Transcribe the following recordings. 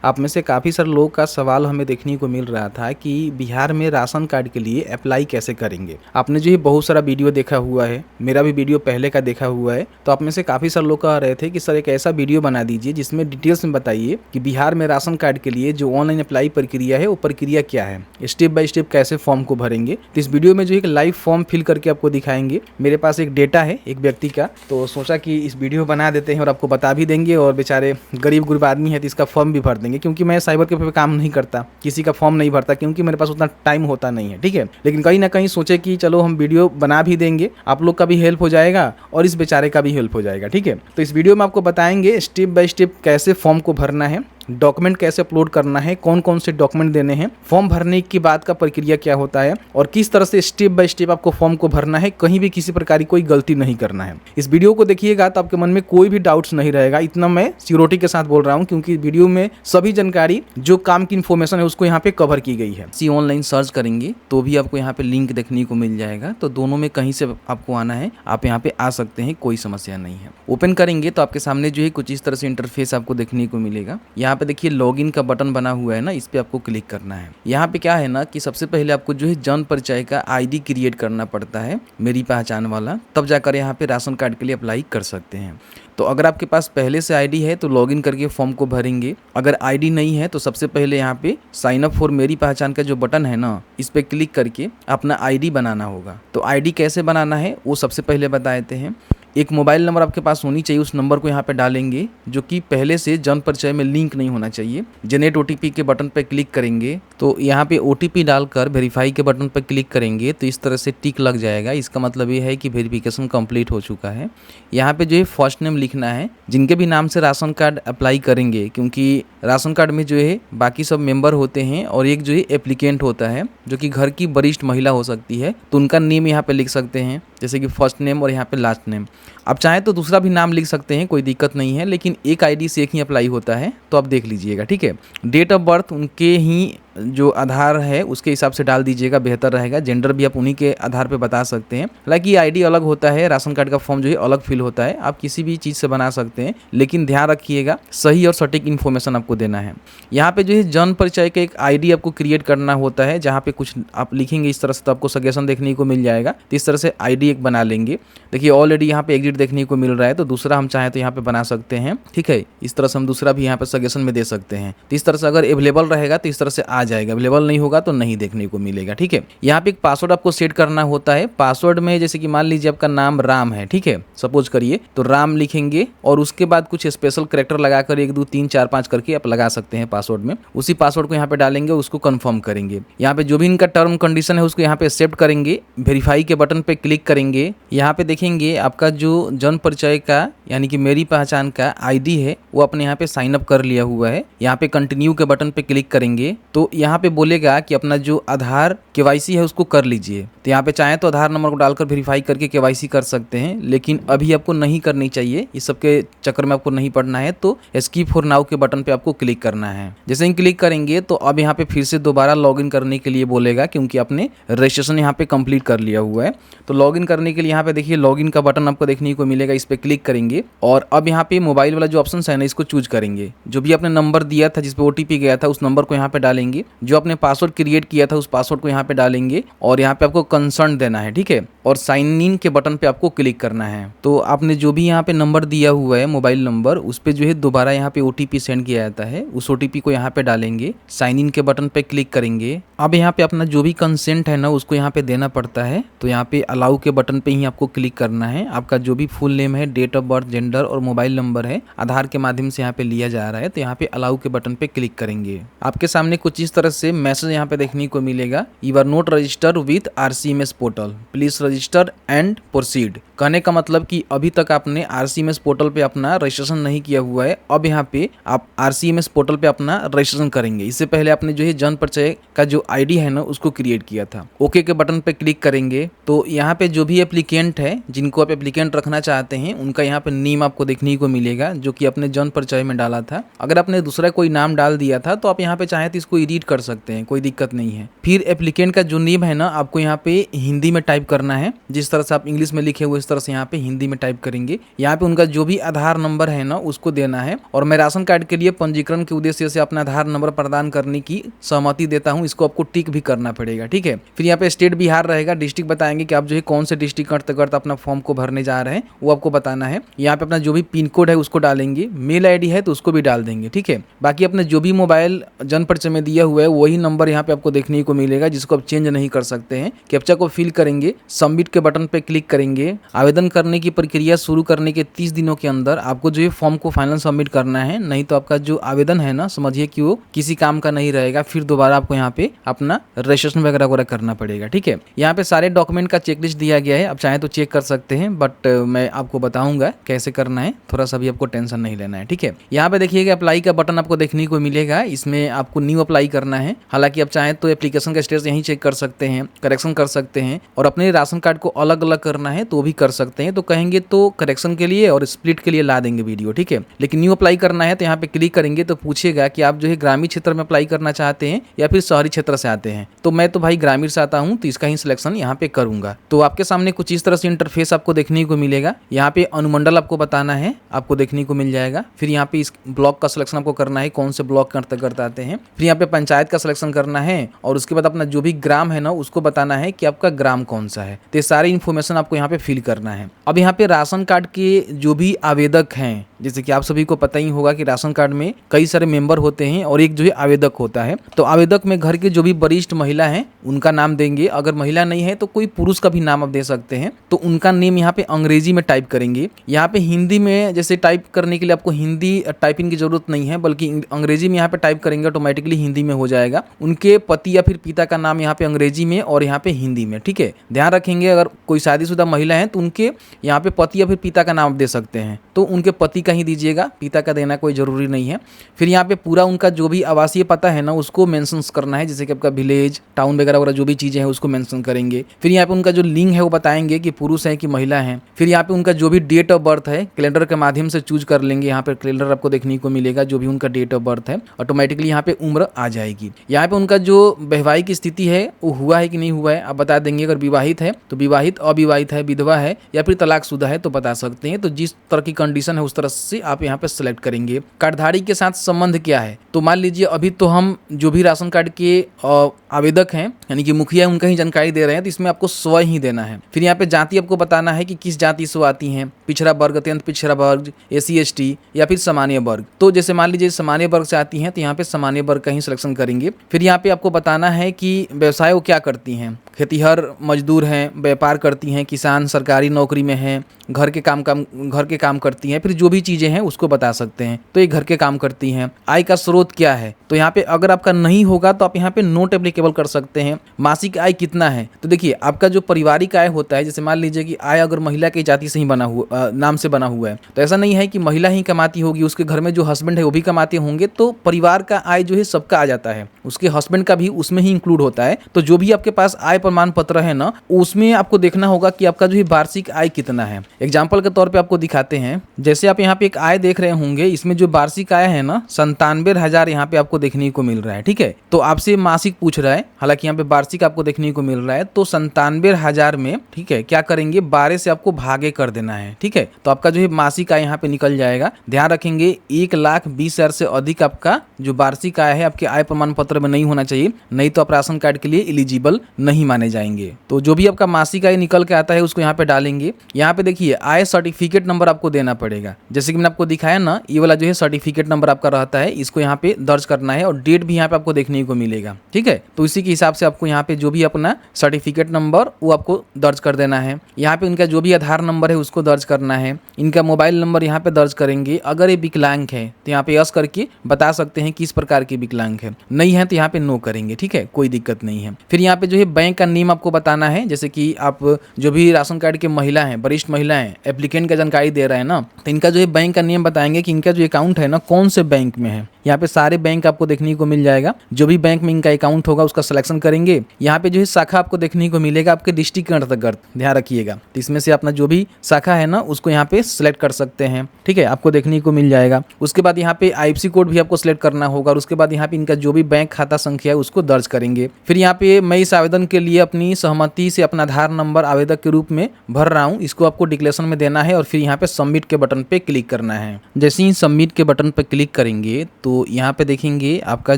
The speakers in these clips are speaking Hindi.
आप में से काफ़ी सारे लोगों का सवाल हमें देखने को मिल रहा था कि बिहार में राशन कार्ड के लिए अप्लाई कैसे करेंगे। आपने जो ये बहुत सारा वीडियो देखा हुआ है, मेरा भी वीडियो पहले का देखा हुआ है, तो आप में से काफ़ी सारे लोग कह रहे थे कि सर एक ऐसा वीडियो बना दीजिए जिसमें डिटेल्स में बताइए कि बिहार में राशन कार्ड के लिए जो ऑनलाइन अप्लाई प्रक्रिया है वो प्रक्रिया क्या है, स्टेप बाय स्टेप कैसे फॉर्म को भरेंगे। तो इस वीडियो में जो एक लाइव फॉर्म फिल करके आपको दिखाएंगे। मेरे पास एक डेटा है एक व्यक्ति का, तो सोचा कि इस वीडियो बना देते हैं और आपको बता भी देंगे, और बेचारे गरीब आदमी है तो इसका फॉर्म भी भर देंगे, क्योंकि मैं साइबर कैफे पे काम नहीं करता, किसी का फॉर्म नहीं भरता, क्योंकि मेरे पास उतना टाइम होता नहीं है। ठीक है, लेकिन कहीं ना कहीं सोचे कि चलो हम वीडियो बना भी देंगे, आप लोग का भी हेल्प हो जाएगा और इस बेचारे का भी हेल्प हो जाएगा। ठीक है, तो इस वीडियो में आपको बताएंगे स्टेप बाय स्टेप कैसे फॉर्म को भरना है, डॉक्यूमेंट कैसे अपलोड करना है, कौन कौन से डॉक्यूमेंट देने हैं, फॉर्म भरने के बाद का प्रक्रिया क्या होता है और किस तरह से स्टेप बाय स्टेप आपको फॉर्म को भरना है। कहीं भी किसी प्रकार की कोई गलती नहीं करना है। इस वीडियो को देखिएगा तो आपके मन में कोई भी डाउट्स नहीं रहेगा, इतना मैं सिक्योरिटी के साथ बोल रहा हूं, क्योंकि वीडियो में सभी जानकारी जो काम की इन्फॉर्मेशन है उसको यहाँ पे कवर की गई है। सी ऑनलाइन सर्च करेंगे तो भी आपको यहाँ पे लिंक देखने को मिल जाएगा, तो दोनों में कहीं से आपको आना है, आप यहाँ पे आ सकते हैं, कोई समस्या नहीं है। ओपन करेंगे तो आपके सामने जो है कुछ इस तरह से इंटरफेस आपको देखने को मिलेगा। यहाँ पे देखिए लॉगिन का बटन बना हुआ है ना, इस पे आपको क्लिक करना है। यहाँ पे क्या है ना कि सबसे पहले आपको जो है जन परिचय का आईडी क्रिएट करना पड़ता है, मेरी पहचान वाला, तब जाकर यहाँ पे राशन कार्ड के लिए अप्लाई कर सकते हैं। तो अगर आपके पास पहले से आईडी है तो लॉगिन करके फॉर्म को भरेंगे। अगर आईडी नहीं है तो सबसे पहले यहाँ पे साइन अप फॉर मेरी पहचान का जो बटन है ना, इस पे क्लिक करके अपना आईडी बनाना होगा। तो आईडी कैसे बनाना है वो सबसे पहले बता देते हैं। एक मोबाइल नंबर आपके पास होनी चाहिए, उस नंबर को यहाँ पे डालेंगे जो कि पहले से जन परिचय में लिंक नहीं होना चाहिए। जनरेट ओटीपी के बटन पे क्लिक करेंगे तो यहाँ पे ओटीपी डालकर वेरीफाई के बटन पे क्लिक करेंगे तो इस तरह से टिक लग जाएगा। इसका मतलब ये है कि वेरिफिकेशन कंप्लीट हो चुका है। यहाँ पे जो है फर्स्ट नेम लिखना है, जिनके भी नाम से राशन कार्ड अप्लाई करेंगे, क्योंकि राशन कार्ड में जो है बाकी सब मेंबर होते हैं और एक जो है एप्लीकेंट होता है जो कि घर की वरिष्ठ महिला हो सकती है, तो उनका नेम यहाँ पे लिख सकते हैं, जैसे कि फर्स्ट नेम और यहाँ पे लास्ट नेम। आप चाहें तो दूसरा भी नाम लिख सकते हैं, कोई दिक्कत नहीं है, लेकिन एक आईडी से एक ही अप्लाई होता है, तो आप देख लीजिएगा। ठीक है, डेट ऑफ बर्थ उनके ही जो आधार है उसके हिसाब से डाल दीजिएगा, बेहतर रहेगा। जेंडर भी आप उन्हीं के आधार पे बता सकते हैं। हालांकि आईडी अलग होता है, राशन कार्ड का फॉर्म जो है अलग फिल होता है, आप किसी भी चीज़ से बना सकते हैं, लेकिन ध्यान रखिएगा सही और सटीक इन्फॉर्मेशन आपको देना है। यहाँ पे जो है जन परिचय का एक आईडी आपको क्रिएट करना होता है, जहाँ पे कुछ आप लिखेंगे इस तरह से तो आपको सजेशन देखने को मिल जाएगा। तो इस तरह से आईडी एक बना लेंगे। देखिए ऑलरेडी यहाँ पे एग्जिट देखने को मिल रहा है, तो दूसरा हम चाहें तो यहाँ पे बना सकते हैं। ठीक है, इस तरह से हम दूसरा भी यहाँ पे सजेशन में दे सकते हैं। तो इस तरह से अगर अवेलेबल रहेगा तो इस तरह से आ जाएगा, अवेलेबल नहीं होगा तो नहीं देखने को मिलेगा। ठीक है, यहाँ पे एक पासवर्ड आपको सेट करना होता है। पासवर्ड में जैसे कि मान लीजिए आपका नाम राम है, ठीक है, सपोज करिए, तो राम लिखेंगे और उसके बाद कुछ स्पेशल कैरेक्टर लगाकर 1 2 3 4 5 करके आप लगा सकते हैं पासवर्ड में। उसी पासवर्ड को यहाँ पे डालेंगे, उसको कंफर्म करेंगे। यहाँ पे जो भी इनका टर्म कंडीशन है उसको यहाँ पे एक्सेप्ट करेंगे, वेरीफाई के बटन पे क्लिक करेंगे। यहाँ पे देखेंगे आपका जो जन परिचय का यानी कि मेरी पहचान का आईडी है वो अपने यहाँ पे साइन अप कर लिया हुआ है। यहाँ पे कंटिन्यू के बटन पे क्लिक करेंगे तो यहाँ पे बोलेगा कि अपना जो आधार केवाईसी है उसको कर लीजिए। तो यहाँ पे चाहे तो आधार नंबर को डालकर वेरीफाई करके केवाईसी कर सकते हैं, लेकिन अभी आपको नहीं करनी चाहिए, इस सब के चक्कर में आपको नहीं पड़ना है। तो स्किप फॉर नाउ के बटन पे आपको क्लिक करना है। जैसे ही क्लिक करेंगे तो अब यहाँ पे फिर से दोबारा लॉगिन करने के लिए बोलेगा, क्योंकि आपने रजिस्ट्रेशन यहाँ पे कंप्लीट कर लिया हुआ है। तो लॉगिन करने के लिए यहाँ पे देखिए लॉगिन का बटन आपको देखने को मिलेगा, इस पे क्लिक करेंगे और अब यहाँ पे मोबाइल वाला जो ऑप्शन है ना, इसको चूज करेंगे। जो भी आपने नंबर दिया था, जिसपे ओटीपी गया था, उस नंबर को यहाँ पे डालेंगे। जो आपने पासवर्ड क्रिएट किया था उस पासवर्ड को यहाँ पे डालेंगे और यहाँ पे आपको कंसर्न देना है। ठीक है, और साइन इन के बटन पे आपको क्लिक करना है। तो आपने जो भी यहाँ पे नंबर दिया हुआ है मोबाइल नंबर, उस पे जो है दोबारा यहाँ पे ओटीपी सेंड किया जाता है, उस ओटीपी को यहाँ पे डालेंगे, साइन इन के बटन पे क्लिक करेंगे। अब यहाँ पे अपना जो भी कंसेंट है ना उसको यहाँ पे देना पड़ता है, तो यहाँ पे अलाउ के बटन पे ही आपको क्लिक करना है। आपका जो भी फुल नेम है, डेट ऑफ बर्थ, जेंडर और मोबाइल नंबर है, आधार के माध्यम से यहाँ पे लिया जा रहा है, तो यहाँ पे अलाउ के बटन पे क्लिक करेंगे। आपके सामने कुछ इस तरह से मैसेज यहाँ पे देखने को मिलेगा, you are not registered with RCMS portal, please register and proceed. कहने का मतलब कि अभी तक आपने आरसीएमएस पोर्टल पे अपना रजिस्ट्रेशन नहीं किया हुआ है, अब यहाँ पे आप आरसीएमएस पोर्टल पे अपना रजिस्ट्रेशन करेंगे। इससे पहले आपने जो है जन परिचय का जो आईडी है ना उसको क्रिएट किया था। ओके के बटन पे क्लिक करेंगे तो यहाँ पे जो भी एप्लीकेंट है, जिनको आप एप्लीकेंट रखना चाहते हैं, उनका यहाँ पे नेम आपको देखने को मिलेगा जो कि अपने जन्म परिचय में डाला था। अगर आपने दूसरा कोई नाम डाल दिया था तो आप यहाँ पे चाहें तो इसको एडिट कर सकते हैं, कोई दिक्कत नहीं है। फिर एप्लीकेंट का जो नेम है ना आपको यहाँ पे हिंदी में टाइप करना है, जिस तरह से आप इंग्लिश में लिखे हुए इस तरह से यहाँ पे हिंदी में टाइप करेंगे। यहाँ पे उनका जो भी आधार नंबर है ना उसको देना है। और मैं राशन कार्ड के लिए पंजीकरण के उद्देश्य से अपना आधार नंबर प्रदान करने की सहमति देता हूँ, इसको आपको टिक भी करना पड़ेगा, ठीक है। फिर यहाँ पे स्टेट बिहार रहेगा, डिस्ट्रिक्ट बताएंगे कि आप जो है कौन से डिस्ट्रिक्ट के अंतर्गत अपना फॉर्म को भरने जा रहे हैं वो आपको बताना है। यहाँ पे अपना जो भी पिन कोड है उसको डालेंगे, मेल आईडी है तो उसको भी डाल देंगे, ठीक है। बाकी अपने जो भी मोबाइल जन्म परिचय में दिया हुआ है वही नंबर यहाँ पे आपको देखने को मिलेगा, जिसको आप चेंज नहीं कर सकते हैं। कैप्चा को फिल करेंगे, सबमिट के बटन पे क्लिक करेंगे। आवेदन करने की प्रक्रिया शुरू करने के 30 दिनों के अंदर आपको जो है फॉर्म को फाइनल सबमिट करना है, नहीं तो आपका जो आवेदन है ना समझिए कि वो किसी काम का नहीं रहेगा। फिर दोबारा आपको यहाँ पे अपना रजिस्ट्रेशन वगैरह करना पड़ेगा, ठीक है। यहाँ पे सारे डॉक्यूमेंट का चेकलिस्ट दिया गया है, आप चाहें तो चेक कर सकते हैं, बट मैं आपको बताऊंगा कैसे करना है, थोड़ा सा भी आपको टेंशन नहीं लेना है, ठीक है। यहाँ पे देखिएगा अप्लाई का बटन आपको देखने को मिलेगा, इसमें आपको न्यू अप्लाई करना है। हालांकि आप चाहें तो एप्लीकेशन का स्टेटस यहीं चेक कर सकते हैं, करेक्शन कर सकते हैं, और अपने राशन कार्ड को अलग अलग करना है तो भी कर सकते हैं। तो कहेंगे तो करेक्शन के लिए और स्प्लिट के लिए ला देंगे वीडियो, ठीक है। लेकिन न्यू अप्लाई करना है तो यहाँ पे क्लिक करेंगे तो पूछेगा कि आप जो है ग्रामीण क्षेत्र में अप्लाई करना चाहते हैं या फिर शहरी क्षेत्र से आते हैं। तो मैं तो भाई ग्रामीण से आता हूँ तो इसका ही सिलेक्शन यहाँ पे करूंगा। तो आपके सामने कुछ इस तरह से इंटरफेस आपको देखने को मिलेगा। यहाँ पे अनुमंडल आपको बताना है, आपको देखने को मिल जाएगा। फिर यहाँ पे इस ब्लॉक का सिलेक्शन आपको करना है, कौन से ब्लॉक के अंतर्गत आते हैं। फिर यहाँ पे पंचायत का सिलेक्शन करना है और उसके बाद अपना जो भी ग्राम है ना उसको बताना है कि आपका ग्राम कौन सा है। तो ये सारी इन्फॉर्मेशन आपको यहाँ पे फिल करना है। अब यहाँ पे राशन कार्ड के जो भी आवेदक हैं, जैसे कि आप सभी को पता ही होगा कि राशन कार्ड में कई सारे मेंबर होते हैं और एक जो है आवेदक होता है। तो आवेदक में घर के जो भी वरिष्ठ महिला हैं उनका नाम देंगे, अगर महिला नहीं है तो कोई पुरुष का भी नाम आप दे सकते हैं। तो उनका नेम यहाँ पे अंग्रेजी में टाइप करेंगे। यहाँ पे हिंदी में जैसे टाइप करने के लिए आपको हिंदी टाइपिंग की जरूरत नहीं है, बल्कि अंग्रेजी में यहाँ पे टाइप करेंगे, ऑटोमेटिकली हिंदी में हो जाएगा। उनके पति या फिर पिता का नाम यहाँ पे अंग्रेजी में और यहाँ पे हिंदी में, ठीक है। ध्यान रखेंगे अगर कोई शादीशुदा महिला है तो उनके यहाँ पे पति या फिर पिता का नाम दे सकते हैं, तो उनके पति का ही दीजिएगा, पिता का देना कोई जरूरी नहीं है। फिर यहाँ पे पूरा उनका जो भी आवासीय पता है ना उसको मेंशन करना है, जैसे कि आपका विलेज, टाउन वगैरह वगैरह जो भी चीजें हैं उसको मेंशन करेंगे। फिर यहाँ पे उनका जो लिंग है वो बताएंगे कि पुरुष है कि महिला है। फिर यहाँ पे उनका जो भी डेट ऑफ बर्थ है कैलेंडर के माध्यम से चूज कर लेंगे। यहाँ पे कैलेंडर आपको देखने को मिलेगा, जो भी उनका डेट ऑफ बर्थ है ऑटोमेटिकली यहाँ पे उम्र आ जाएगी। यहाँ पे उनका जो वैवाहिक स्थिति है वो हुआ है कि नहीं हुआ है आप बता देंगे। अगर विवाहित है तो विवाहित, अविवाहित है, विधवा है या फिर तलाकशुदा है तो बता सकते हैं। तो जिस तरह की कंडीशन है उस तरह से आप यहाँ पे सेलेक्ट करेंगे। कार्डधारी के साथ संबंध क्या है, तो मान लीजिए अभी तो हम जो भी राशन कार्ड के आवेदक हैं यानी कि मुखिया उनका ही जानकारी दे रहे हैं, तो इसमें आपको स्व ही देना है। फिर यहाँ पे जाति आपको बताना है कि किस जाति से आती हैं, पिछड़ा वर्ग, अत्यंत पिछड़ा वर्ग, SC ST या फिर सामान्य वर्ग। तो जैसे मान लीजिए सामान्य वर्ग से आती हैं तो यहाँ पे सामान्य वर्ग का ही सिलेक्शन करेंगे। फिर यहाँ पे आपको बताना है कि व्यवसाय वो क्या करती हैं, खेतीहर मजदूर हैं, व्यापार करती हैं, किसान, सरकारी नौकरी में हैं, घर के काम करती हैं। फिर जो भी चीजें हैं उसको बता सकते हैं, तो ये घर के काम करती हैं। आय का स्रोत क्या है, तो यहाँ पे अगर आपका नहीं होगा तो आप यहाँ पे नोट एप्लीकेबल कर सकते हैं। मासिक आय कितना है, तो देखिए आपका जो पारिवारिक आय होता है, जैसे मान लीजिए कि आय अगर महिला की जाति से ही बना हुआ नाम से बना हुआ है, तो ऐसा नहीं है कि महिला ही कमाती होगी, उसके घर में जो हस्बैंड है वो भी कमाते होंगे, तो परिवार का आय जो है सबका आ जाता है, उसके हस्बैंड का भी उसमें ही इंक्लूड होता है। तो जो भी आपके पास आय प्रमाण पत्र है ना उसमें आपको देखना होगा कि आपका जो है वार्षिक आय कितना है। एग्जाम्पल के तौर पे आपको दिखाते हैं, जैसे आप यहाँ पे एक आय देख रहे होंगे, इसमें जो वार्षिक आय है ना 97,000 यहाँ पे आपको देखने को मिल रहा है, ठीक है। तो आपसे मासिक पूछ रहा है, हालांकि यहाँ पे वार्षिक आपको देखने को मिल रहा है। तो 97,000 में, ठीक है, क्या करेंगे 12 से आपको भागे कर देना है, ठीक है। तो आपका जो है मासिक आय यहाँ पे निकल जाएगा। ध्यान रखेंगे 1,20,000 से अधिक आपका जो वार्षिक आय है आपके आय प्रमाण पत्र में नहीं होना चाहिए, नहीं तो आप राशन कार्ड के लिए एलिजिबल नहीं माने जाएंगे। तो जो भी आपका मासिक आय निकल के आता है उसको यहाँ पे डालेंगे। यहाँ पे देखिए आय सर्टिफिकेट नंबर आपको देना पड़ेगा, जैसे कि मैंने आपको दिखाया ना, ये वाला जो है सर्टिफिकेट नंबर आपका रहता है, इसको यहाँ पे दर्ज करना है और डेट भी यहाँ पे आपको देखने को मिलेगा, ठीक है। तो इसी के हिसाब से आपको यहाँ पे जो भी अपना सर्टिफिकेट नंबर वो आपको दर्ज कर देना है। यहाँ पे इनका जो भी आधार नंबर है उसको दर्ज करना है। इनका मोबाइल नंबर यहाँ पे दर्ज करेंगे। अगर ये विकलांग है तो यहाँ पे यस करके बता सकते हैं किस प्रकार की विकलांग है, नहीं है हैं तो यहाँ पे नो करेंगे, ठीक है, कोई दिक्कत नहीं है। फिर यहाँ पे जो है बैंक का नेम आपको बताना है, जैसे कि आप जो भी राशन कार्ड के महिला हैं, वरिष्ठ महिला हैं, एप्लीकेंट का जानकारी दे रहे हैं ना, तो इनका जो है बैंक का नेम बताएंगे कि इनका जो अकाउंट है ना कौन से बैंक में है। यहाँ पे सारे बैंक आपको देखने को मिल जाएगा, जो भी बैंक में इनका अकाउंट होगा उसका सिलेक्शन करेंगे। यहाँ पे जो है शाखा आपको देखने को मिलेगा आपके डिस्ट्रिक्ट के अंतर्गत, ध्यान रखिएगा। तो इसमें से अपना जो भी शाखा है ना उसको यहाँ पे सिलेक्ट कर सकते हैं, ठीक है, आपको देखने को मिल जाएगा। उसके बाद यहाँ पे IFSC कोड भी आपको सिलेक्ट करना होगा और उसके बाद यहाँ पे इनका जो भी बैंक खाता संख्या है उसको दर्ज करेंगे। फिर यहाँ पे मैं इस आवेदन के लिए अपनी सहमति से अपना आधार नंबर आवेदक के रूप में भर रहा हूँ, इसको आपको डिक्लेरेशन में देना है और फिर यहाँ पे सबमिट के बटन पे क्लिक करना है। जैसे ही सबमिट के बटन पे क्लिक करेंगे तो यहाँ पे देखेंगे आपका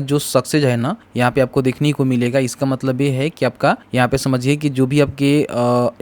जो सक्सेस है ना यहाँ पे आपको देखने को मिलेगा। इसका मतलब ये है कि आपका यहाँ पे समझिए कि जो भी आपके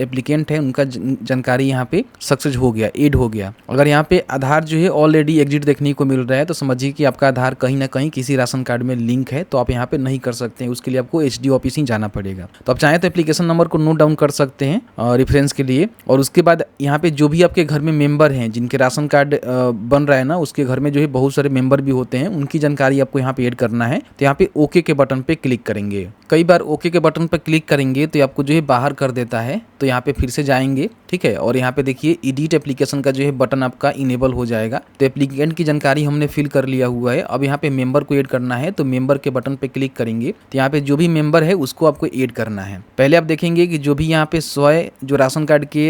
एप्लीकेंट है उनका जानकारी यहाँ पे सक्सेस हो गया, ऐड हो गया। अगर यहाँ पे आधार जो है ऑलरेडी एग्जिट देखने को मिल रहा है तो समझिए कि आपका आधार कहीं ना कहीं किसी राशन कार्ड में लिंक है, तो आप यहाँ पे नहीं कर सकते हैं, उसके लिए आपको HD ऑफिस ही जाना पड़ेगा। तो आप चाहें तो एप्लीकेशन नंबर को नोट डाउन कर सकते हैं रेफरेंस के लिए। और उसके बाद यहाँ पे जो भी आपके घर में मेंबर हैं जिनके राशन कार्ड बन रहा है ना, उसके घर में जो है बहुत सारे मेंबर भी होते हैं, उनकी जानकारी आपको यहाँ पे ऐड करना है। तो यहाँ पे ओके के बटन पे क्लिक करेंगे। कई बार ओके के बटन पर क्लिक करेंगे तो आपको जो है बाहर कर देता है, तो यहाँ पे फिर से जाएंगे, ठीक है, और यहाँ पे देखिए एडिट एप्लीकेशन का जो है बटन आपका इनेबल हो जाएगा। तो एप्लीकेंट की जानकारी हमने फिल कर लिया हुआ है। अब यहाँ पे मेंबर को ऐड करना है, तो मेंबर के बटन पे क्लिक करेंगे। तो यहाँ पे जो भी मेंबर है उसको आपको ऐड करना है। पहले आप देखेंगे कि जो भी यहाँ पे 100 जो राशन कार्ड के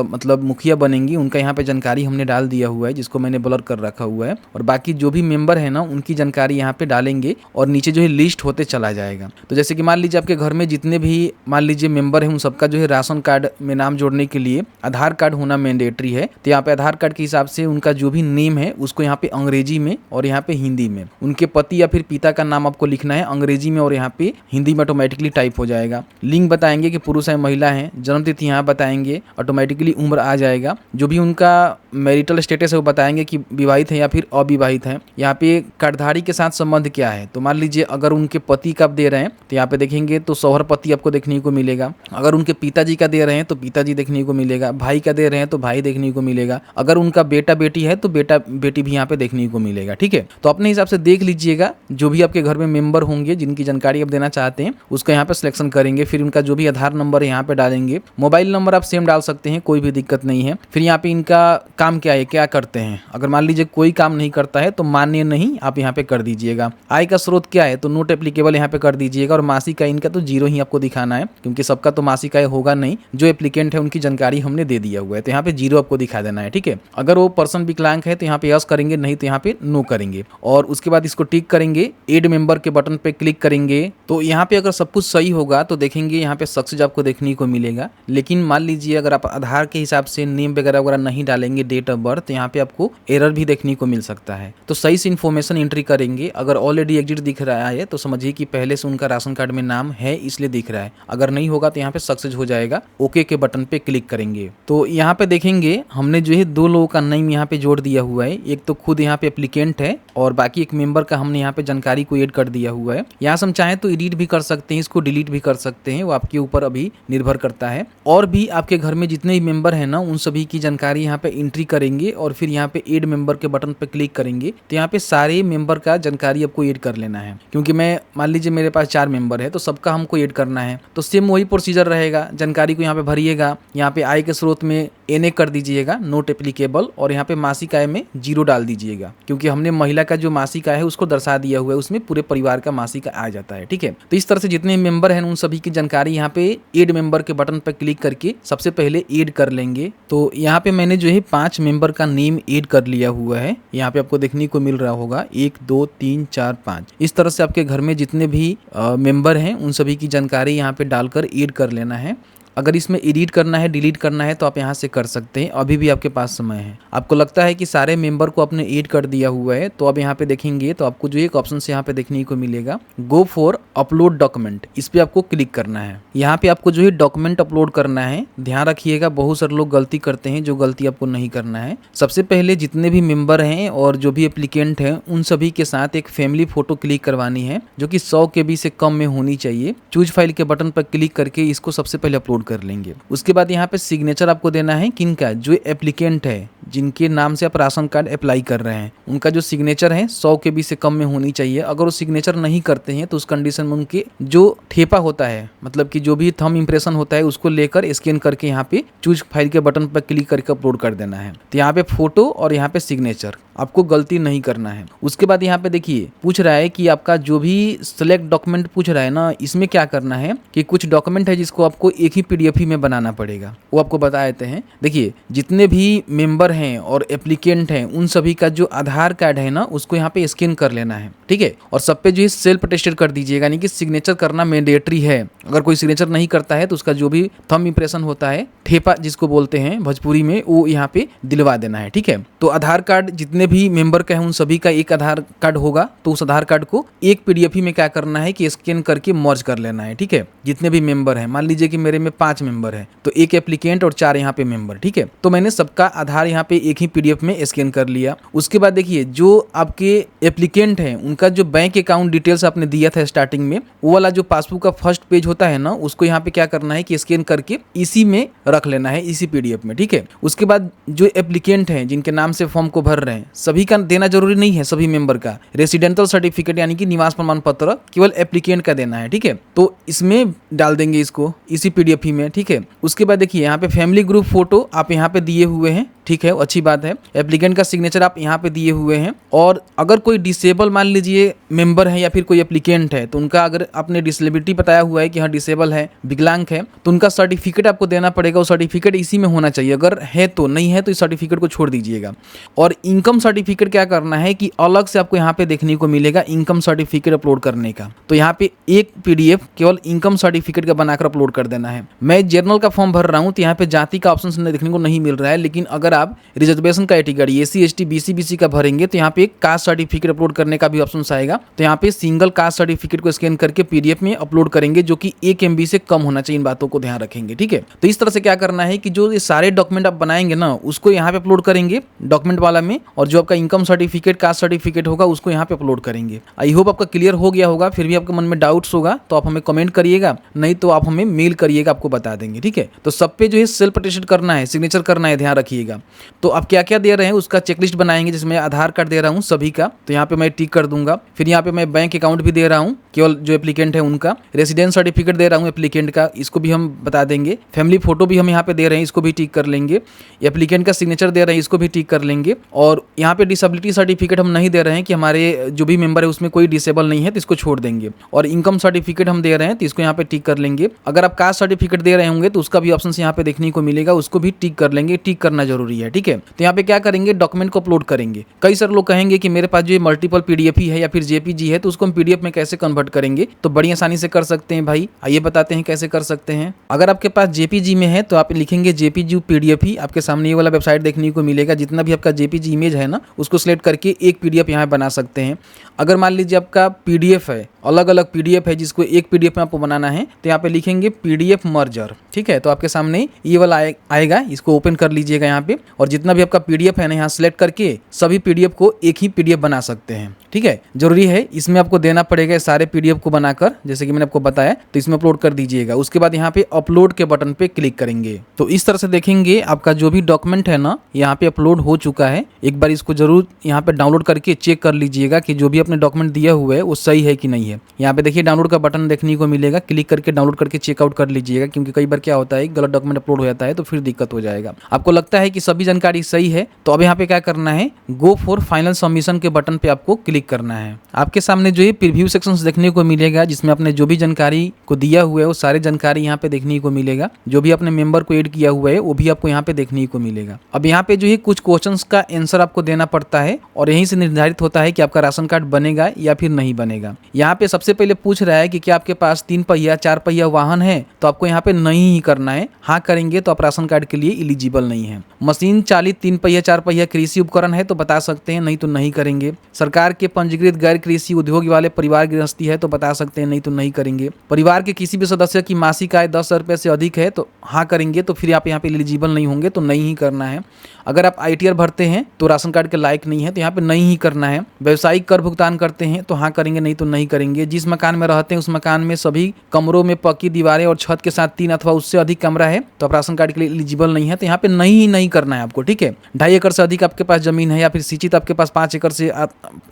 मतलब मुखिया बनेंगी उनका यहाँ पे जानकारी हमने डाल दिया हुआ है, जिसको मैंने ब्लर कर रखा हुआ है। और बाकी जो भी मेंबर है ना उनकी जानकारी यहाँ पे डालेंगे और नीचे जो है लिस्ट होते चला जाएगा। तो जैसे कि मान लीजिए आपके घर में जितने भी मान लीजिए मेंबर हैं उन सबका जो है राशन कार्ड में नाम जोड़ने के लिए आधार कार्ड होना मैंडेटरी है। तो यहाँ पे आधार कार्ड के हिसाब से उनका जो भी नेम है उसको यहाँ पे अंग्रेजी में और यहाँ पे हिंदी में, उनके पति या फिर पिता का नाम आपको लिखना है अंग्रेजी में और यहाँ पे हिंदी में ऑटोमेटिकली टाइप हो जाएगा। लिंग बताएंगे कि पुरुष है महिला है, जन्म तिथि यहाँ बताएंगे, ऑटोमेटिकली उम्र आ जाएगा। जो भी उनका मैरिटल स्टेटस है वो बताएंगे कि विवाहित है या फिर अविवाहित है। यहाँ पे कार्डधारी के साथ संबंध क्या है, तो मान लीजिए अगर उनके पति का दे रहे हैं तो यहाँ पे देखेंगे तो शौहर पति आपको देखने को मिलेगा। अगर उनके पिताजी का दे रहे हैं तो पिताजी देखने को मिलेगा, भाई का दे रहे हैं तो भाई देखने को मिलेगा, अगर उनका बेटा बेटी है तो बेटा बेटी भी यहाँ पे देखने को मिलेगा, ठीक है। तो अपने हिसाब से देख लीजिएगा, जो भी आपके घर में मेंबर होंगे जिनकी जानकारी आप देना चाहते हैं उसका यहाँ पे सिलेक्शन करेंगे। फिर उनका जो भी आधार नंबर है यहाँ पे डालेंगे, मोबाइल नंबर आप सेम डाल सकते हैं, कोई भी दिक्कत नहीं है। फिर यहाँ पे इनका काम क्या है, क्या करते हैं, अगर मान लीजिए कोई काम नहीं करता है तो मान्य नहीं आप यहाँ पे कर दीजिएगा। आय का स्रोत क्या है तो नोट एप्लीकेबल यहाँ पे कर दीजिएगा। और मासिक आय इनका तो 0 ही आपको दिखाना है, क्योंकि सबका तो मासिक आय होगा नहीं, जो एप्लीकेंट है उनकी जानकारी हमने दे दिया हुआ है, तो यहाँ पे 0 आपको दिखा देना है, ठीक है। अगर वो पर्सन विकलांग है तो यहाँ पे यस करेंगे, नहीं तो यहाँ पे नो करेंगे। और उसके बाद इसको टिक करेंगे, एड मेंबर के बटन पे क्लिक करेंगे। तो यहाँ पे अगर सब कुछ सही होगा तो देखेंगे यहाँ पे सक्सेस आपको देखने को मिलेगा। लेकिन मान लीजिए अगर आप आधार के हिसाब से नेम वगैरह वगैरह नहीं डालेंगे, डेट ऑफ बर्थ, तो यहाँ पे आपको एरर भी देखने को मिल सकता है। तो सही से इन्फॉर्मेशन एंट्री करेंगे। अगर ऑलरेडी एग्जिट दिख रहा है तो समझिए कि पहले से उनका राशन कार्ड में नाम है इसलिए दिख रहा है, अगर नहीं होगा तो यहाँ पे सक्सेस हो जाएगा। ओके के बटन पे क्लिक करेंगे तो यहाँ पे देखेंगे हमने जो है 2 लोगों का नेम यहाँ पे जोड़ दिया हुआ है। एक तो खुद यहाँ पे एप्लीकेंट है और बाकी एक मेंबर का हमने यहाँ पे जानकारी को ऐड कर दिया हुआ है। यहाँ से हम चाहें तो एडिट भी कर सकते हैं, इसको डिलीट भी कर सकते हैं, वो आपके ऊपर अभी निर्भर करता है। और भी आपके घर में जितने भी मेंबर हैं ना उन सभी की जानकारी यहाँ पे एंट्री करेंगे और फिर यहाँ पे एड मेंबर के बटन पे क्लिक करेंगे। तो यहाँ पे सारे मेंबर का जानकारी आपको ऐड कर लेना है, क्योंकि मैं मान लीजिए मेरे पास 4 मेंबर है तो सबका हमको ऐड करना है। तो सेम वही प्रोसीजर रहेगा, जानकारी को यहाँ पे भरिएगा, यहाँ पे आय के स्रोत में NA कर दीजिएगा, नोट एप्लीकेबल, और यहाँ पे मासिक आय में 0 डाल दीजिएगा, क्योंकि हमने महिला का जो मासिक आय है उसको दर्शा दिया हुआ है, उसमें पूरे परिवार का मासिक आय आ जाता है, ठीक है। तो इस तरह से जितने मेंबर हैं उन सभी की जानकारी यहाँ पे एड मेंबर के बटन पर क्लिक करके सबसे पहले ऐड कर लेंगे। तो यहाँ पे मैंने जो है 5 मेंबर का नेम ऐड कर लिया हुआ है, यहाँ पे आपको देखने को मिल रहा होगा 1 2 3 4 5। इस तरह से आपके घर में जितने भी मेंबर हैं उन सभी की जानकारी यहाँ पे डालकर ऐड कर लेना है। अगर इसमें एडिट करना है, डिलीट करना है तो आप यहाँ से कर सकते हैं, अभी भी आपके पास समय है। आपको लगता है कि सारे मेंबर को आपने ऐड कर दिया हुआ है तो अब यहाँ पे देखेंगे तो आपको जो एक ऑप्शन से यहाँ पे देखने को मिलेगा गो फॉर अपलोड डॉक्यूमेंट, इस पे आपको क्लिक करना है। यहाँ पे आपको जो है डॉक्यूमेंट अपलोड करना है। ध्यान रखिएगा बहुत सारे लोग गलती करते हैं, जो गलती आपको नहीं करना है। सबसे पहले जितने भी मेंबर हैं और जो भी एप्लीकेंट हैं उन सभी के साथ एक फैमिली फोटो क्लिक करवानी है, जो कि 100 KB से कम में होनी चाहिए। चूज फाइल के बटन पर क्लिक करके इसको सबसे पहले अपलोड कर लेंगे। उसके बाद यहाँ पे सिग्नेचर आपको देना है, किनका, जो एप्लीकेंट है जिनके नाम से आप राशन कार्ड अप्लाई कर रहे हैं, उनका जो सिग्नेचर है 100 KB से कम में होनी चाहिए। अगर वो सिग्नेचर नहीं करते हैं तो उस कंडीशन में उनके जो ठेपा होता है, मतलब कि जो भी थंब इंप्रेशन होता है, उसको लेकर स्कैन करके यहाँ पे चूज फाइल के बटन पर क्लिक करके अपलोड कर देना है। तो यहाँ पे फोटो और यहाँ पे सिग्नेचर, आपको गलती नहीं करना है। उसके बाद यहाँ पे देखिए पूछ रहा है कि आपका जो भी सिलेक्ट डॉक्यूमेंट पूछ रहा है ना, इसमें क्या करना है कि कुछ डॉक्यूमेंट है जिसको आपको एक ही PDF ही में बनाना पड़ेगा, वो आपको बता देते हैं। देखिए जितने भी मेंबर हैं और एप्लीकेंट हैं, उन सभी का जो आधार कार्ड है ना, उसको यहाँ पे स्कैन कर लेना है, ठीक है। और सब पे जो है सेल्फ अटेस्टेड कर दीजिएगा, यानी कि सिग्नेचर करना मैंडेटरी है। अगर कोई सिग्नेचर नहीं करता है तो उसका जो भी थंब इंप्रेशन होता है, ठेपा जिसको बोलते हैं भोजपुरी में, वो यहाँ पे दिलवा देना है, ठीक है। तो आधार कार्ड जितने भी मेंबर का है उन सभी का एक आधार कार्ड होगा, तो उस आधार कार्ड को एक PDF ही में क्या करना है कि स्कैन करके मर्ज कर लेना है, ठीक है। जितने भी मेंबर हैं, मान लीजिए कि मेरे में 5 मेंबर है, तो एक एप्लीकेंट और 4 यहाँ पे मेंबर, ठीक है। तो मैंने सबका आधार यहाँ पे एक ही PDF में स्कैन कर लिया। उसके बाद देखिए जो आपके एप्लीकेंट हैं उनका जो बैंक अकाउंट डिटेल्स आपने दिया था स्टार्टिंग में, वो वाला जो पासबुक का फर्स्ट पेज होता है ना, उसको यहाँ पे क्या करना है कि स्कैन करके इसी में रख लेना है, इसी PDF में, ठीक है। उसके बाद जो एप्लीकेंट हैं जिनके नाम से फॉर्म को भर रहे हैं, सभी का देना जरूरी नहीं है, सभी मेंबर का रेसिडेंटल सर्टिफिकेट यानी कि निवास प्रमाण पत्र केवल एप्लीकेंट का देना है, ठीक है। तो इसमें डाल देंगे इसको इसी PDF ही में, ठीक है। उसके बाद देखिए यहाँ पे फैमिली ग्रुप फोटो आप यहाँ पे दिए हुए हैं, ठीक है, अच्छी बात है। एप्लीकेंट का सिग्नेचर आप यहाँ पे दिए हुए हैं। और अगर कोई डिसेबल मान लीजिए मेंबर है या फिर कोई एप्लीकेंट है, तो उनका अगर आपने डिसेबिलिटी बताया हुआ है कि हाँ डिसेबल है, विकलांग है, तो उनका सर्टिफिकेट आपको देना पड़ेगा। वो सर्टिफिकेट इसी में होना चाहिए, अगर है तो, नहीं है तो इस सर्टिफिकेट को छोड़ दीजिएगा। और इनकम सर्टिफिकेट क्या करना है कि अलग से आपको यहाँ पे देखने को मिलेगा इनकम सर्टिफिकेट अपलोड करने का। तो यहाँ पे एक PDF केवल इनकम सर्टिफिकेट का बनाकर अपलोड कर देना है। मैं जनरल का फॉर्म भर रहा हूँ तो यहाँ पे जाति का ऑप्शन देखने को नहीं मिल रहा है, लेकिन अगर आप reservation category SC ST BC BC का भरेंगे तो यहाँ पे कास्ट सर्टिफिकेट अपलोड करने का भी ऑप्शन आएगा। तो यहाँ पे सिंगल कास्ट सर्टिफिकेट को स्कैन करके PDF में अपलोड करेंगे, जो कि 1 MB से कम होना चाहिए। इन बातों को ध्यान रखेंगे, ठीक है। तो इस तरह से क्या करना है कि जो ये सारे डॉक्यूमेंट आप बनाएंगे ना, उसको यहाँ पे अपलोड करेंगे डॉक्यूमेंट वाला में, और जो आपका इनकम सर्टिफिकेट कास्ट सर्टिफिकेट होगा उसको यहाँ पे अपलोड करेंगे। आई होप आपका क्लियर हो गया होगा। फिर भी आपके मन में डाउट्स होगा तो आप हमें कमेंट करिएगा, नहीं तो आप हमें मेल करिएगा, आपको बता देंगे, ठीक है। तो सब पे जो है सेल्फ अटेस्टेड करना है, सिग्नेचर करना है, ध्यान रखिएगा। तो आप क्या क्या दे रहे हैं उसका चेकलिस्ट बनाएंगे, जिसमें आधार कार्ड दे रहा हूँ सभी का, तो यहाँ पे मैं टिक कर दूंगा। फिर यहाँ पे मैं बैंक अकाउंट भी दे रहा हूँ केवल जो एप्लीकेंट है उनका, रेसिडेंस सर्टिफिकेट दे रहा हूँ एप्लीकेंट का, इसको भी हम बता देंगे। फैमिली फोटो भी हम यहाँ पे दे रहे हैं, इसको भी टिक कर लेंगे। एप्लीकेंट का सिग्नेचर दे रहे हैं, इसको भी टिक कर लेंगे। और यहाँ पे डिसेबिलिटी सर्टिफिकेट हम नहीं दे रहे हैं कि हमारे जो भी मेंबर है उसमें कोई डिसेबल नहीं है, तो इसको छोड़ देंगे। और इनकम सर्टिफिकेट हम दे रहे हैं तो इसको यहाँ पे टिक कर लेंगे। अगर आप कास्ट सर्टिफिकेट दे रहे होंगे तो उसका भी ऑप्शन यहाँ पे देखने को मिलेगा, उसको भी टिक कर लेंगे। टिक करना जरूरी है, ठीक है। तो यहाँ पे क्या करेंगे, डॉक्यूमेंट को अपलोड करेंगे। कई सारे लोग कहेंगे कि मेरे पास जो मल्टीपल PDF ही है या फिर JPG है, तो उसको हम PDF में कैसे कन्वर्ट करेंगे। तो बड़ी आसानी से कर सकते हैं भाई, आइए बताते हैं कैसे कर सकते हैं। अगर आपके पास JPG में है तो आप लिखेंगे JPG PDF ही, आपके सामने ये वाला वेबसाइट देखने को मिलेगा। जितना भी आपका JPG इमेज है ना, उसको सिलेक्ट करके एक PDF यहाँ बना सकते हैं। अगर मान लीजिए आपका PDF है, अलग अलग PDF है जिसको एक PDF में आपको बनाना है, तो यहाँ पे लिखेंगे PDF मर्जर, ठीक है। तो आपके सामने ये वाला आएगा, इसको ओपन कर लीजिएगा यहाँ पे। और जितना भी आपका PDF है ना, यहाँ सिलेक्ट करके सभी PDF को एक ही PDF बना सकते हैं, ठीक है। जरूरी है इसमें आपको देना पड़ेगा सारे PDF को बनाकर, जैसे कि मैंने आपको बताया, तो इसमें अपलोड कर दीजिएगा। उसके बाद यहाँ पे अपलोड के बटन पे क्लिक करेंगे तो इस तरह से देखेंगे आपका जो भी डॉक्यूमेंट है ना, यहाँ पे अपलोड हो चुका है। एक बार इसको जरूर यहाँ पे डाउनलोड करके चेक कर लीजिएगा कि जो भी आपने डॉक्यूमेंट दिया हुआ है वो सही है कि नहीं है। यहाँ पे देखिए डाउनलोड का बटन देखने को मिलेगा, क्लिक करके डाउनलोड करके चेकआउट कर लीजिएगा, क्योंकि कई बार क्या होता है गलत डॉक्यूमेंट अपलोड हो जाता है तो फिर दिक्कत हो जाएगा। आपको लगता है कि सभी जानकारी सही है, तो अब यहाँ पे क्या करना है, गो फॉर फाइनल सबमिशन के बटन पे आपको क्लिक करना है। आपके सामने जो है प्रीव्यू सेक्शंस देखने को मिलेगा, जिसमें आपने जो भी जानकारी को दिया हुआ है वो सारे जानकारी यहाँ पे देखने को मिलेगा। जो भी आपने मेंबर को ऐड किया हुआ है वो भी आपको यहाँ पे देखने को मिलेगा। अब यहाँ पे जो है कुछ क्वेश्चंस का आंसर आपको देना पड़ता है और यहीं से निर्धारित होता है कि आपका राशन कार्ड बनेगा या फिर नहीं बनेगा। यहाँ पे सबसे पहले पूछ रहा है कि क्या आपके पास 3 पहिया 4 पहिया वाहन है, तो आपको यहाँ पे नहीं ही करना है। हाँ करेंगे तो आप राशन कार्ड के लिए एलिजिबल नहीं है। मशीन चालित 3 पहिया 4 पहिया कृषि उपकरण है तो बता सकते हैं, नहीं तो नहीं करेंगे। सरकार के पंजीकृत गैर कृषि उद्योग वाले परिवार गृहस्थी है तो बता सकते हैं, नहीं तो नहीं करेंगे। परिवार के किसी भी सदस्य की मासिक आय 10,000 रुपये से अधिक है तो हाँ करेंगे, तो फिर आप यहाँ पे एलिजिबल नहीं होंगे, तो नहीं ही करना है। अगर आप ITR भरते हैं तो राशन कार्ड के लायक नहीं है, तो यहाँ पे नहीं ही करना है। व्यवसायिक कर भुगतान करते हैं तो हाँ करेंगे, नहीं तो नहीं करेंगे। जिस मकान में रहते हैं उस मकान में सभी कमरों में पक्की दीवारें और छत के साथ 3 अथवा उससे अधिक कमरा है तो आप राशन कार्ड के लिए एलिजिबल नहीं है। तो यहाँ पे नहीं करना है आपको, ठीक है। 2.5 एकड़ से अधिक आपके पास जमीन है या फिर सिंचित आपके पास 5 एकड़ से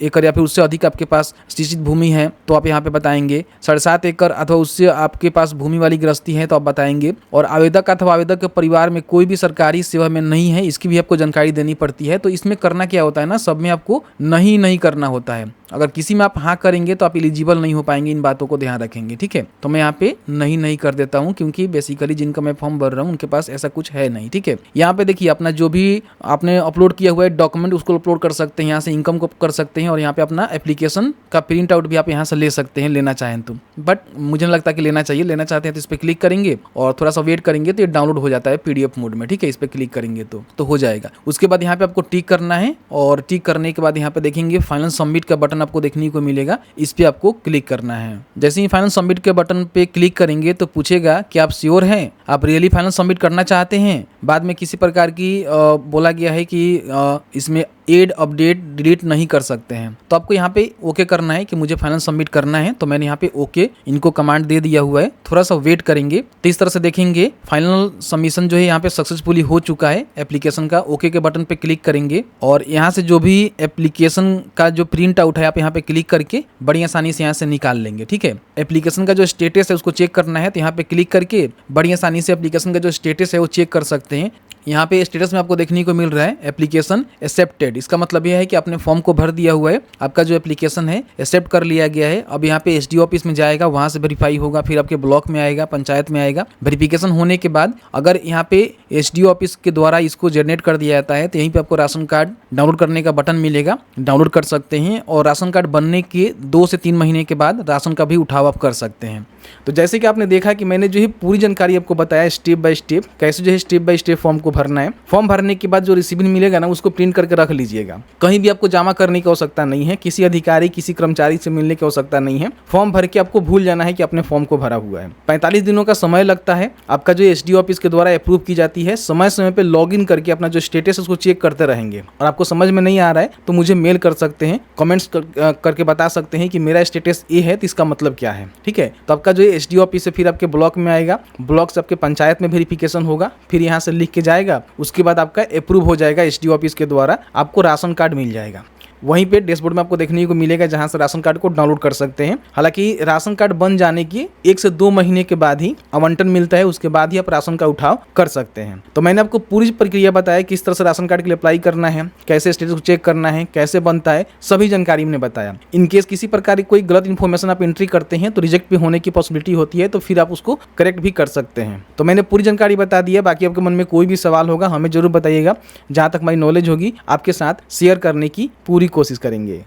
एकड़ या फिर उससे अधिक आपके पास सिंचित भूमि है तो आप यहाँ पे बताएंगे। 7.5 एकड़ अथवा उससे आपके पास भूमि वाली गृहस्थी है तो आप बताएंगे। और आवेदक अथवा आवेदक के परिवार में कोई भी सरकारी सेवा में नहीं है, इसकी भी आपको जानकारी देनी पड़ती है। तो इसमें करना क्या होता है ना, सब में आपको नहीं करना होता है। अगर किसी में आप हाँ करेंगे तो आप एलिजिबल नहीं हो पाएंगे, इन बातों को ध्यान रखेंगे, ठीक है। तो मैं यहाँ पे नहीं कर देता हूँ क्योंकि बेसिकली जिनका मैं फॉर्म भर रहा हूँ उनके पास ऐसा कुछ है नहीं, ठीक है। यहाँ पे देखिए अपना जो भी आपने अपलोड किया हुआ है डॉक्यूमेंट उसको अपलोड कर सकते हैं, यहाँ से इनकम को कर सकते हैं और यहाँ पे अपना एप्लीकेशन का प्रिंट आउट भी आप यहाँ से ले सकते हैं, लेना चाहें तो। बट मुझे नहीं लगता कि लेना चाहिए। लेना चाहते हैं तो इस पर क्लिक करेंगे और थोड़ा सा वेट करेंगे तो ये डाउनलोड हो जाता है PDF मोड में, ठीक है। इस पर क्लिक करेंगे तो हो जाएगा। उसके बाद यहाँ पे आपको टिक करना है और टिक करने के बाद यहाँ पे देखेंगे फाइनल सबमिट का बटन आपको देखने को मिलेगा, इस पे आपको क्लिक करना है। जैसे ही फाइनल सबमिट के बटन पे क्लिक करेंगे तो पूछेगा कि आप श्योर हैं, आप रियली फाइनल सबमिट करना चाहते हैं। बाद में किसी प्रकार की बोला गया है कि इसमें एड अपडेट डिलीट नहीं कर सकते हैं, तो आपको यहाँ पे ओके करना है कि मुझे फाइनल सबमिट करना है। तो मैंने यहाँ पे ओके इनको कमांड दे दिया हुआ है। थोड़ा सा वेट करेंगे तो इस तरह से देखेंगे फाइनल सबमिशन जो है यहाँ पे सक्सेसफुली हो चुका है एप्लीकेशन का। ओके के बटन पे क्लिक करेंगे और यहाँ से जो भी एप्लीकेशन का जो प्रिंट आउट है आप यहाँ पे क्लिक करके बड़ी आसानी से यहाँ से निकाल लेंगे, ठीक है। एप्लीकेशन का जो स्टेटस है उसको चेक करना है तो यहाँ पे क्लिक करके बड़ी आसानी से एप्लीकेशन का जो स्टेटस है वो चेक कर सकते हैं। यहाँ पे स्टेटस में आपको देखने को मिल रहा है एप्लीकेशन एक्सेप्टेड। इसका मतलब यह है कि आपने फॉर्म को भर दिया हुआ है, आपका जो एप्लीकेशन है एक्सेप्ट कर लिया गया है। अब यहाँ पे SDO ऑफिस में जाएगा, वहाँ से वेरीफाई होगा, फिर आपके ब्लॉक में आएगा, पंचायत में आएगा। वेरिफिकेशन होने के बाद अगर यहाँ पे SDO ऑफिस के द्वारा इसको जनरेट कर दिया जाता है तो यहीं पे आपको राशन कार्ड डाउनलोड करने का बटन मिलेगा, डाउनलोड कर सकते हैं। और राशन कार्ड बनने के 2 से 3 महीने के बाद राशन का भी उठाव आप कर सकते हैं। तो जैसे कि आपने देखा कि मैंने जो है पूरी जानकारी आपको बताया स्टेप बाय स्टेप, कैसे जो है स्टेप बाय स्टेप फॉर्म को भरना है। फॉर्म भरने के बाद जो रिसीविंग मिलेगा ना उसको प्रिंट करके रख लीजिएगा। कहीं भी आपको जमा करने की आवश्यकता नहीं है, किसी अधिकारी किसी कर्मचारी से मिलने की आवश्यकता नहीं है। फॉर्म भर के आपको भूल जाना है कि आपने फॉर्म को भरा हुआ है। 45 दिनों का समय लगता है। आपका जो SDO ऑफिस के द्वारा अप्रूव की जाती है। समय समय पे लॉगिन करके अपना जो स्टेटस है उसको चेक करते रहेंगे। और आपको समझ में नहीं आ रहा है तो मुझे मेल कर सकते हैं, कमेंट्स करके बता सकते हैं कि मेरा स्टेटस ये है तो इसका मतलब क्या है, ठीक है। तो आपका जो SDO ऑफिस से फिर आपके ब्लॉक में आएगा, ब्लॉक से आपके पंचायत में वेरिफिकेशन होगा, फिर यहाँ से लिख के जाएगा। उसके बाद आपका अप्रूव हो जाएगा SDO ऑफिस के द्वारा, आपको राशन कार्ड मिल जाएगा। वहीं पे डैशबोर्ड में आपको देखने को मिलेगा जहां से राशन कार्ड को डाउनलोड कर सकते हैं। हालांकि राशन कार्ड बन जाने की 1 से 2 महीने के बाद ही आवंटन मिलता है, उसके बाद ही आप राशन का उठाव कर सकते हैं। तो मैंने आपको पूरी प्रक्रिया बताया किस तरह से राशन कार्ड के लिए अप्लाई करना है, कैसे स्टेटस को चेक करना है, कैसे बनता है, सभी जानकारी मैंने बताया। इनकेस किसी प्रकार की कोई गलत इन्फॉर्मेशन आप एंट्री करते हैं तो रिजेक्ट भी होने की पॉसिबिलिटी होती है, तो फिर आप उसको करेक्ट भी कर सकते हैं। तो मैंने पूरी जानकारी बता दी है। बाकी आपके मन में कोई भी सवाल होगा हमें जरूर बताइएगा, जहाँ तक हमारी नॉलेज होगी आपके साथ शेयर करने की पूरी कोशिश करेंगे।